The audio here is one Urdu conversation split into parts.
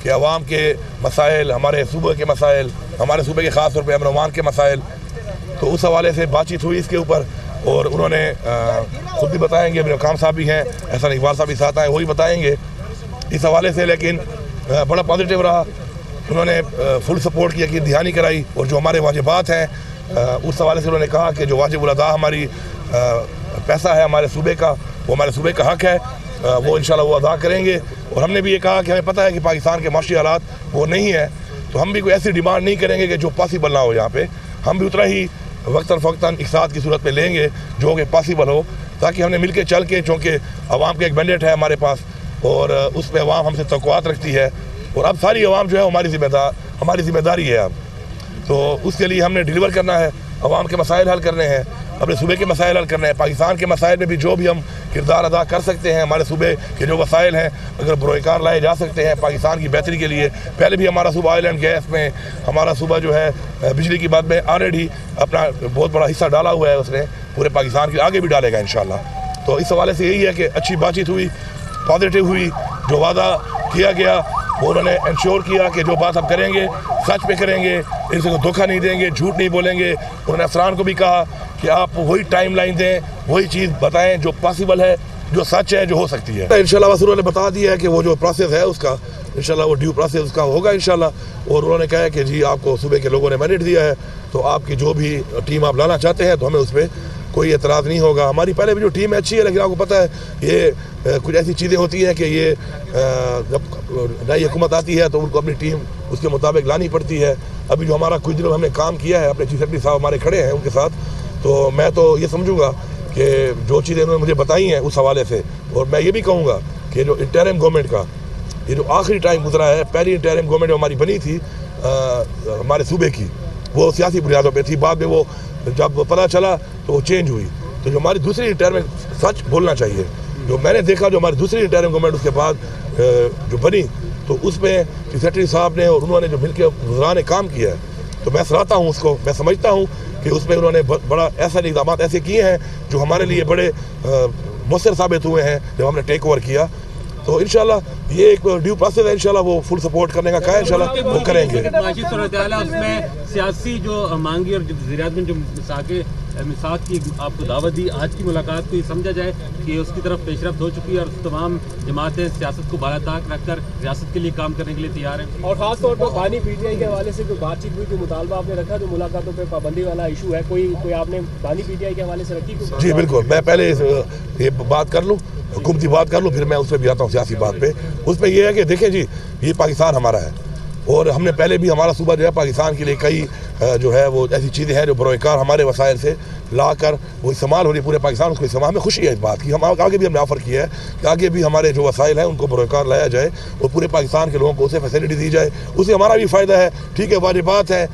کہ عوام کے مسائل، ہمارے صوبے کے مسائل، ہمارے صوبے کے خاص طور پہ امن و امان کے مسائل، تو اس حوالے سے بات چیت ہوئی اس کے اوپر، اور انہوں نے خود بھی بتائیں گے، ابن کام صاحب بھی ہیں، احسان اقبال صاحب بھی ساتھ آئے، وہی بتائیں گے اس حوالے سے، لیکن بڑا پازیٹیو رہا. انہوں نے فل سپورٹ کی، یقین دہانی کرائی، اور جو ہمارے واجبات ہیں اس حوالے سے انہوں نے کہا کہ جو واجب الادا ہماری پیسہ ہے ہمارے صوبے کا، وہ ہمارے صوبے کا حق ہے، وہ انشاءاللہ وہ ادا کریں گے. اور ہم نے بھی یہ کہا کہ ہمیں پتہ ہے کہ پاکستان کے معاشی حالات وہ نہیں ہیں، تو ہم بھی کوئی ایسی ڈیمانڈ نہیں کریں گے کہ جو پاسبل نہ ہو. یہاں پہ ہم بھی اتنا ہی وقتاً فوقتاً اقتصاد کی صورت میں لیں گے جو کہ پاسبل ہو، تاکہ ہم نے مل کے چل کے، چونکہ عوام کا ایک مینڈیٹ ہے ہمارے پاس، اور اس پہ عوام ہم سے توقعات رکھتی ہے، اور اب ساری عوام جو ہے ہماری ذمہ داری ہے اب. تو اس کے لیے ہم نے ڈیلیور کرنا ہے، عوام کے مسائل حل کرنے ہیں، اپنے صوبے کے مسائل حل کرنے ہیں. پاکستان کے مسائل میں بھی جو بھی ہم کردار ادا کر سکتے ہیں، ہمارے صوبے کے جو وسائل ہیں اگر بروئے کار لائے جا سکتے ہیں پاکستان کی بہتری کے لیے. پہلے بھی ہمارا صوبہ آئل اینڈ گیس میں، ہمارا صوبہ جو ہے بجلی کی بات میں آلریڈی اپنا بہت بڑا حصہ ڈالا ہوا ہے اس نے پورے پاکستان کے، آگے بھی ڈالے گا انشاءاللہ. تو اس حوالے سے یہی ہے کہ اچھی بات چیت ہوئی، پازیٹیو ہوئی، جو وعدہ کیا گیا وہ انہوں نے انشور کیا کہ جو بات ہم کریں گے سچ پہ کریں گے، ان سے دھوکہ نہیں دیں گے، جھوٹ نہیں بولیں گے. انہوں نے افسران کو بھی کہا کہ آپ وہی ٹائم لائن دیں، وہی چیز بتائیں جو پاسبل ہے، جو سچ ہے، جو ہو سکتی ہے. انشاءاللہ بس انہوں نے بتا دیا ہے کہ وہ جو پروسیس ہے اس کا انشاءاللہ وہ ڈیو پروسیس اس کا ہوگا انشاءاللہ. اور انہوں نے کہا ہے کہ جی آپ کو صوبے کے لوگوں نے مینڈیٹ دیا ہے، تو آپ کی جو بھی ٹیم آپ لانا چاہتے ہیں تو ہمیں اس پہ کوئی اعتراض نہیں ہوگا. ہماری پہلے بھی جو ٹیم ہے اچھی ہے، لیکن آپ کو پتہ ہے یہ کچھ ایسی چیزیں ہوتی ہیں کہ یہ جب نئی حکومت آتی ہے تو ان کو اپنی ٹیم اس کے مطابق لانی پڑتی ہے. ابھی جو ہمارا کچھ دنوں ہم نے کام کیا ہے، اپنے چیف سیکرٹری صاحب ہمارے کھڑے ہیں ان کے ساتھ، تو میں تو یہ سمجھوں گا کہ جو چیزیں انہوں نے مجھے بتائی ہیں اس حوالے سے، اور میں یہ بھی کہوں گا کہ جو انٹرم گورنمنٹ کا یہ جو آخری ٹائم گزرا ہے، پہلی انٹرم گورنمنٹ جو ہماری بنی تھی ہمارے صوبے کی، وہ سیاسی بنیادوں پہ تھی. بعد میں وہ جب پتہ چلا تو وہ چینج ہوئی. تو جو ہماری دوسری انٹرم سچ بولنا چاہیے، جو میں نے دیکھا جو ہماری دوسری انٹرم گورنمنٹ اس کے بعد جو بنی، تو اس میں چیف سیکرٹری صاحب نے اور انہوں نے جو مل کے وزراء نے کام کیا ہے، تو میں سراہتا ہوں اس کو. میں سمجھتا ہوں کہ اس میں انہوں نے بڑا ایسا اقدامات ایسے کیے ہیں جو ہمارے لیے بڑے مؤثر ثابت ہوئے ہیں جب ہم نے ٹیک اوور کیا. تو انشاءاللہ یہ ایک ڈیو پروسیس ہے، انشاءاللہ وہ فل سپورٹ کرنے کا کہا ہے، انشاءاللہ وہ کریں گے. معاشی صورتحال ہے، اس میں سیاسی جو مانگی اور جو وزیر اعظم نے جو مساق کی آپ کو دعوت دی، آج کی ملاقات کو یہ سمجھا جائے کہ اس کی طرف پیش رفت ہو چکی ہے اور تمام جماعتیں سیاست کو بالا طاق رکھ کر ریاست کے لیے کام کرنے کے لیے تیار ہیں. اور خاص طور پر بانی پی ٹی آئی کے حوالے سے جو بات چیت ہوئی، جو مطالبہ آپ نے رکھا، جو ملاقاتوں پہ پابندی والا ایشو ہے، کوئی آپ نے بانی پی ٹی آئی کے حوالے سے رکھی؟ جی بالکل، میں پہلے یہ بات کر لوں، حکومتی بات کر لوں، پھر میں اس پہ بھی آتا ہوں سیاسی بات پہ. اس پہ یہ ہے کہ دیکھیں جی، یہ پاکستان ہمارا ہے، اور ہم نے پہلے بھی ہمارا صوبہ جو ہے پاکستان کے لیے کئی جو ہے وہ ایسی چیزیں ہیں جو بروئے کار ہمارے وسائل سے لا کر وہ استعمال ہو رہی ہے پورے پاکستان. اس کو استعمال ہمیں خوشی ہے اس بات کی. ہم آگے بھی ہم نے آفر کیا ہے کہ آگے بھی ہمارے جو وسائل ہیں ان کو بروئے کار لایا جائے اور پورے پاکستان کے لوگوں کو اسے فیسلٹی دی جائے. اس سے ہمارا بھی فائدہ ہے. ٹھیک ہے، واجبات ہیں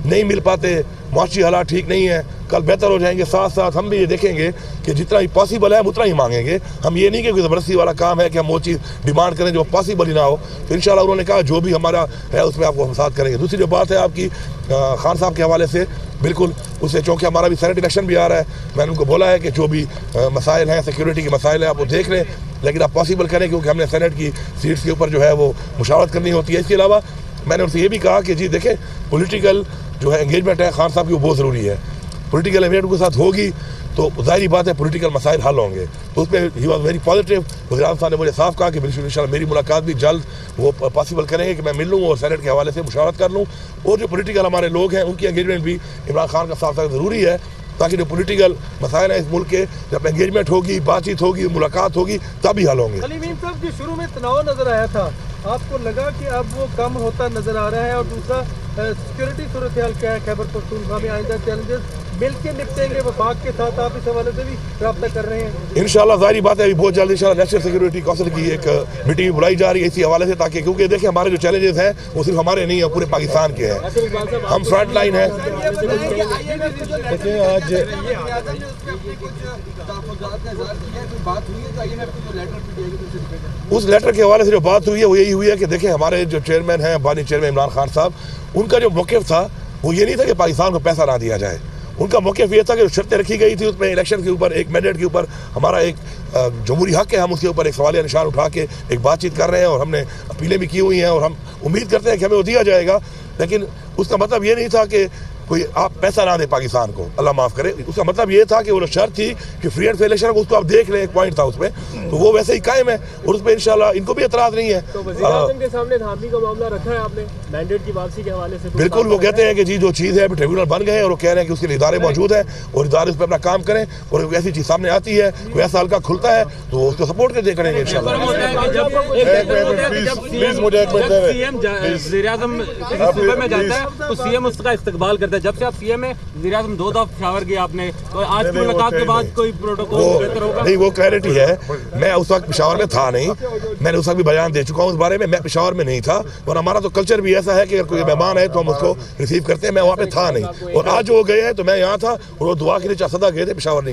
نہیں مل پاتے، معاشی حالات ٹھیک نہیں ہیں، کل بہتر ہو جائیں گے. ساتھ ساتھ ہم بھی یہ دیکھیں گے کہ جتنا ہی پاسبل ہے ہم اتنا ہی مانگیں گے. ہم یہ نہیں کہ کوئی زبردستی والا کام ہے کہ ہم وہ چیز ڈیمانڈ کریں جو پاسبل ہی نہ ہو. تو انشاءاللہ انہوں نے کہا جو بھی ہمارا ہے اس میں آپ کو ہم ساتھ کریں گے. دوسری جو بات ہے آپ کی خان صاحب کے حوالے سے، بالکل اس سے، چونکہ ہمارا بھی سینٹ الیکشن بھی آ رہا ہے، میں نے ان کو بولا ہے کہ جو بھی مسائل ہیں، سیکیورٹی کے مسائل ہیں، آپ وہ دیکھ لیں، لیکن آپ پاسبل کریں کیونکہ ہم نے سینٹ کی سیٹس کے اوپر جو ہے وہ مشاورت کرنی ہوتی ہے. اس کے علاوہ میں نے ان سے یہ بھی کہا کہ جی دیکھیں، پولیٹیکل جو ہے انگیجمنٹ ہے خان صاحب کی وہ بہت ضروری ہے. پولیٹیکل انگیجمنٹ کے ساتھ ہوگی تو ظاہری بات ہے پولیٹیکل مسائل حل ہوں گے. تو اس میں ہی واز ویری پازیٹیو. وزیر اعظم صاحب نے مجھے صاف کہا کہ انشاءاللہ میری ملاقات بھی جلد وہ پاسبل کریں گے کہ میں مل لوں اور سینٹ کے حوالے سے مشاورت کر لوں. اور جو پولیٹیکل ہمارے لوگ ہیں ان کی انگیجمنٹ بھی عمران خان کا صاف ضروری ہے، تاکہ جو پولیٹیکل مسائل ہیں اس ملک کے، جب انگیجمنٹ ہوگی، بات چیت ہوگی، ملاقات ہوگی، تب ہی حل ہوں گے. علیم صاحب کی شروع میں تناؤ نظر آیا تھا، آپ کو لگا کہ اب وہ کم ہوتا نظر آ رہا ہے؟ اور دوسرا سیکورٹی صورتحال کیا ہے خیبر پختونخوا میں؟ آئندہ چیلنجز مل کے نپٹیں گے وفاق کے ساتھ؟ آپ اس حوالے سے بھی رابطہ کر رہے ہیں؟ انشاءاللہ ظاہری بات ہے ابھی بہت جلد انشاءاللہ نیشنل سیکورٹی کونسل کی ایک میٹنگ بلائی جا رہی ہے اسی حوالے سے، تاکہ کیونکہ دیکھیں ہمارے جو چیلنجز ہیں وہ صرف ہمارے نہیں ہیں، پورے پاکستان کے ہیں. ہم فرنٹ لائن ہیں. اس لیٹر کے حوالے سے جو بات ہوئی ہے وہ یہی ہوئی ہے کہ دیکھیں ہمارے جو چیئرمین ہیں، بانی چیئرمین عمران خان صاحب، ان کا جو موقف تھا وہ یہ نہیں تھا کہ پاکستان کو پیسہ نہ دیا جائے. ان کا موقف یہ تھا کہ شرطیں رکھی گئی تھی اس میں الیکشن کے اوپر، ایک مینڈیٹ کے اوپر، ہمارا ایک جمہوری حق ہے، ہم اس کے اوپر ایک سوالیہ نشان اٹھا کے ایک بات چیت کر رہے ہیں اور ہم نے اپیلیں بھی کی ہوئی ہیں اور ہم امید کرتے ہیں کہ ہمیں وہ دیا جائے گا. لیکن اس کا مطلب یہ نہیں تھا کہ کوئی آپ پیسہ نہ دیں پاکستان کو، اللہ معاف کرے. اس کا مطلب یہ تھا کہ وہ شرط تھی کہ فری اینڈ فیئر الیکشن، اس کو آپ دیکھ لیں، ایک پوائنٹ تھا اس میں، تو وہ ویسے ہی قائم ہے اور اس پہ انشاءاللہ ان کو بھی اعتراض نہیں ہے. تو وزیر اعظم کے سامنے دھاندلی کا معاملہ رکھا ہے آپ نے مینڈیٹ کی واپسی کے حوالے سے؟ بالکل، وہ کہتے ہیں کہ جی جو چیز ہے ٹریبیونل بن گئے ہیں اور وہ کہہ رہے ہیں کہ اس کے لیے ادارے موجود ہیں اور ادارے اس پہ اپنا کام کریں، اور کوئی ایسی چیز سامنے آتی ہے، کوئی ایسا حلقہ کھلتا ہے تو وہ اس کو سپورٹ کرتے کریں گے انشاءاللہ. وزیر اعظم کسی صوبے میں جاتا ہے تو سی ایم اس کا استقبال کرتا ہے. جب سے آپ سی ایم ہیں وزیر اعظم 2 دفعہ پشاور گئے آپ نے، تو آج کی ملاقات کے بعد کوئی پروٹوکول بہتر ہوگا؟ نہیں، وہ کلیئرٹی ہے. میں اس وقت پشاور میں تھا نہیں، میں نے اس وقت بھی بیان دے چکا ہوں اس بارے میں. میں پشاور میں نہیں تھا اور ہمارا تو کلچر بھی ایسا ہے کہ اگر کوئی مہمان ہے تو ہم اس کو ریسیو کرتے ہیں. میں وہاں پہ تھا نہیں اور آج وہ گئے ہیں تو میں یہاں تھا اور وہ دعا کے لیے صدا گئے تھے، پشاور نہیں.